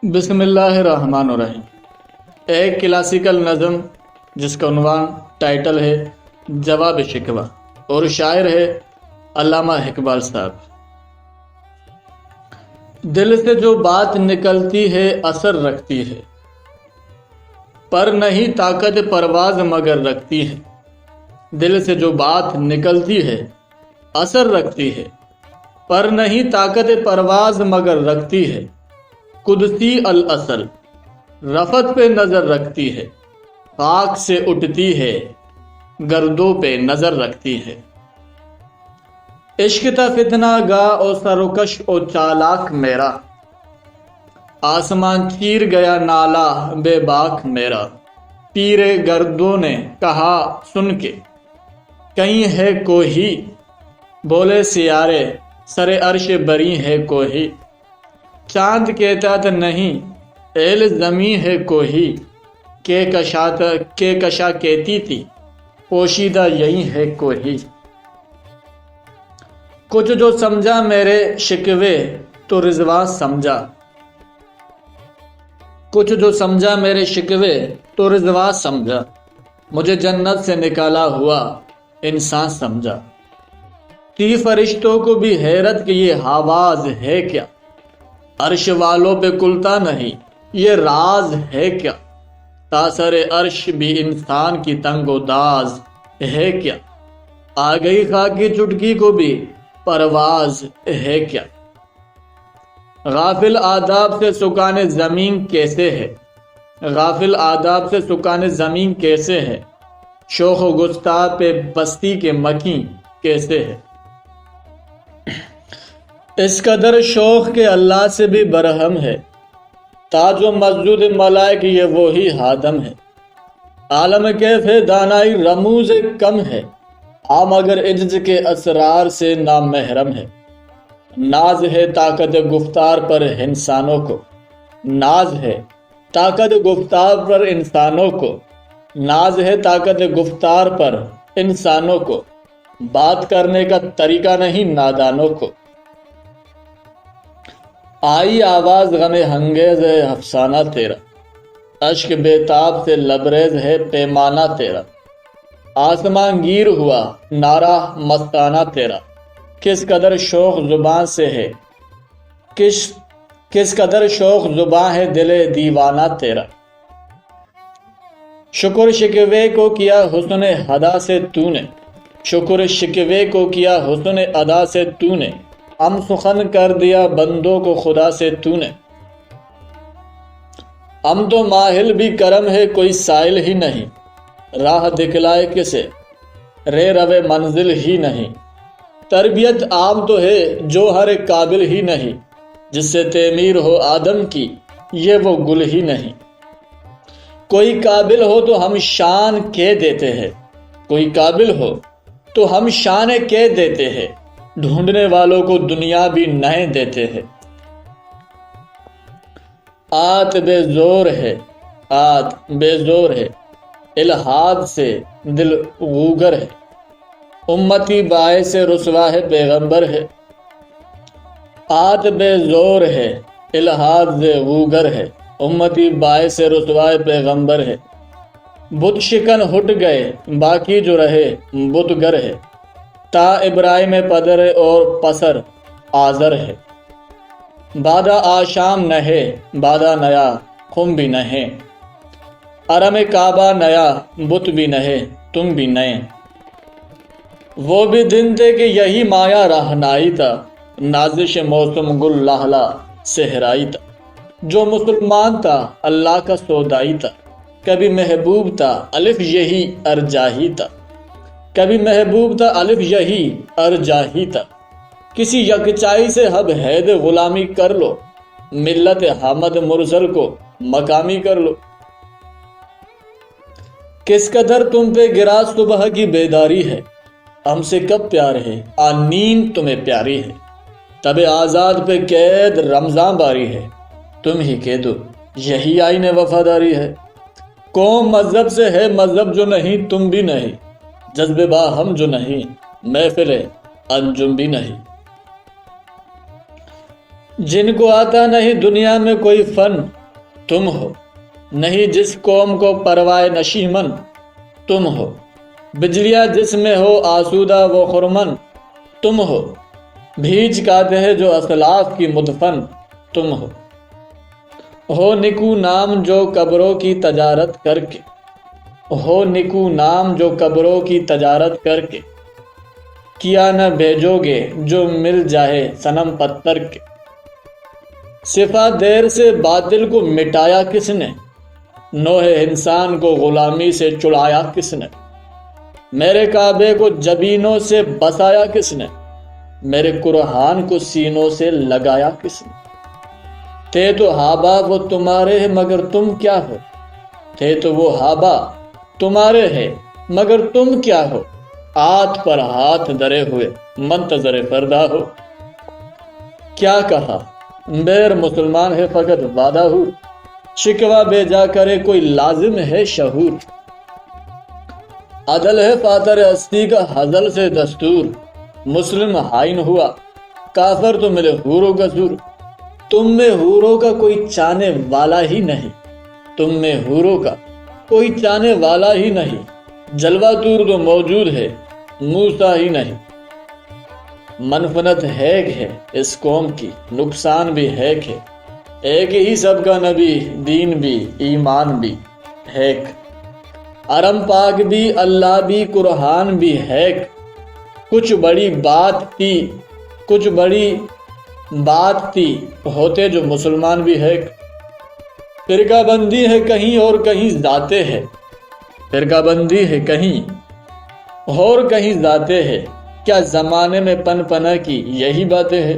بسم اللہ الرحمن الرحیم۔ ایک کلاسیکل نظم جس کا عنوان ٹائٹل ہے جواب شکوہ اور شاعر ہے علامہ اقبال صاحب۔ دل سے جو بات نکلتی ہے اثر رکھتی ہے، پر نہیں طاقت پرواز مگر رکھتی ہے۔ دل سے جو بات نکلتی ہے اثر رکھتی ہے، پر نہیں طاقت پرواز مگر رکھتی ہے۔ قدسی الاصل رفت پہ نظر رکھتی ہے، خاک سے اٹھتی ہے گردوں پہ نظر رکھتی ہے۔ عشق تا فتنہ گا او سروکش او چالاک میرا، آسمان چیر گیا نالا بے باک میرا۔ پیرے گردوں نے کہا سن کے کہیں ہے کوئی، بولے سیارے سر عرش بری ہے کوئی۔ چاند کہتا تھا نہیں اہل زمیں ہے کوئی، کہ کشا کہتی تھی پوشیدہ یہی ہے کوئی۔ کچھ جو سمجھا میرے شکوے تو رضوا سمجھا، کچھ جو سمجھا میرے شکوے تو رضوا سمجھا۔ مجھے جنت سے نکالا ہوا انسان سمجھا۔ تھی فرشتوں کو بھی حیرت کہ یہ آواز ہے کیا، عرش والوں پہ کلتا نہیں یہ راز ہے کیا۔ تاثر عرش بھی انسان کی تنگ و داز ہے کیا، آ گئی خاک کی چٹکی کو بھی پرواز ہے کیا۔ غافل آداب سے سکان زمین کیسے ہے، غافل آداب سے سکان زمین کیسے ہے۔ شوخ و گستاخ پہ بستی کے مکیں کیسے ہے۔ اس قدر شوق کے اللہ سے بھی برہم ہے، تاج و مسجود ملائک یہ وہی ہادم ہے۔ عالم کیف دانائی رموز کم ہے، عام اگر عجز کے اسرار سے نامحرم ہے۔ ناز ہے طاقت گفتار پر انسانوں کو، ناز ہے طاقت گفتار پر انسانوں کو، ناز ہے طاقت گفتار پر انسانوں کو۔ بات کرنے کا طریقہ نہیں نادانوں کو۔ آئی آواز غم ہنگیز ہے افسانہ تیرا، اشک بے تاب سے لبریز ہے پیمانہ تیرا۔ آسمان گیر ہوا نعرہ مستانہ تیرا، کس قدر شوق زباں سے ہے، کس قدر شوق زباں ہے دل دیوانہ تیرا۔ شکر شکوے کو کیا حسن ادا سے تو نے، شکر شکوے کو کیا حسن ادا سے تو نے۔ ہم سخن کر دیا بندوں کو خدا سے تو نے۔ ہم تو ماہل بھی کرم ہے کوئی سائل ہی نہیں، راہ دکھلائے کسے رے روے منزل ہی نہیں۔ تربیت عام تو ہے جو ہر قابل ہی نہیں، جس سے تعمیر ہو آدم کی یہ وہ گل ہی نہیں۔ کوئی قابل ہو تو ہم شان کہہ دیتے ہیں، کوئی قابل ہو تو ہم شان کہہ دیتے ہیں۔ ڈھونڈنے والوں کو دنیا بھی نہ دیتے ہیں۔ آت بے زور ہے، آت بے زور ہے، الحاد سے دل غوگر ہے۔ امتی باعث رسوا ہے پیغمبر ہے، آت بے زور ہے، الحاد سے غوگر ہے۔ امتی باعث رسوا ہے پیغمبر ہے۔ بت شکن ہٹ گئے باقی جو رہے بت گر ہے، تا ابراہیم پدر اور پسر آزر ہے۔ بادہ آشام نہے بادہ نیا خم بھی نہے، ارم کعبہ نیا بت بھی نہے تم بھی نئے۔ وہ بھی دن تھے کہ یہی مایا رہنائی تھا، نازش موسم گل لاہلا صحرائی تھا۔ جو مسلمان تھا اللہ کا سودائی تھا، کبھی محبوب تھا الف یہی ارجاہی تھا، کبھی محبوب تھا الف یہی ارجاہی تھا۔ کسی یکچائی سے حب حید غلامی کر لو، ملت حامد مرسل کو مقامی کر لو۔ کس قدر تم پہ گرا صبح کی بیداری ہے، ہم سے کب پیار ہے نیند تمہیں پیاری ہے۔ تب آزاد پہ قید رمضان باری ہے، تم ہی کہہ دو یہی آئین وفاداری ہے۔ قوم مذہب سے ہے مذہب جو نہیں تم بھی نہیں، جذبے باہم جو نہیں محفل انجم بھی نہیں۔ جن کو آتا نہیں دنیا میں کوئی فن تم ہو، نہیں جس قوم کو پروائے نشیمن تم ہو، بجلیاں جس میں ہو آسودہ و خرمن تم ہو، بھیج کاتے ہیں جو اسلاف کی مدفن تم ہو نکو نام جو قبروں کی تجارت کر کے، ہو نکو نام جو قبروں کی تجارت کر کے، کیا نہ بھیجو گے جو مل جائے صنم پتھر کے، صفا دیر سے باطل کو مٹایا کس نے، نوح انسان کو غلامی سے چھڑایا کس نے، میرے کعبے کو جبینوں سے بسایا کس نے، میرے قرآن کو سینوں سے لگایا کس نے، تھے تو ہابا وہ تمہارے ہیں مگر تم کیا ہو، تھے تو وہ ہابا تمہارے ہیں مگر تم کیا ہو، ہاتھ پر ہاتھ دھرے ہوئے منتظر فردا ہو، کیا کہا بیر مسلمان ہے فقط وعدہ ہو، شکوہ بے جا کرے کوئی لازم ہے شہور، عدل ہے فاتر ہستی کا ہزل سے دستور، مسلم حائن ہوا کافر تو ملے حوروں کا زور، تم میں حوروں کا کوئی چاہنے والا ہی نہیں، تم میں حوروں کا کوئی چاہنے والا ہی نہیں، جلوہ طور تو موجود ہے موسیٰ ہی نہیں، منفنت ہے اس قوم کی نقصان بھی ہے ایک ہی سب کا نبی دین بھی ایمان بھی ہے، حرم پاک بھی اللہ بھی قرآن بھی ہے، کچھ بڑی بات تھی ہوتے جو مسلمان بھی ہے، فرقہ بندی ہے کہیں اور کہیں ذاتے ہے، فرقہ بندی ہے کہیں اور کہیں ذاتے ہے، کیا زمانے میں پن پنا کی یہی باتیں ہے۔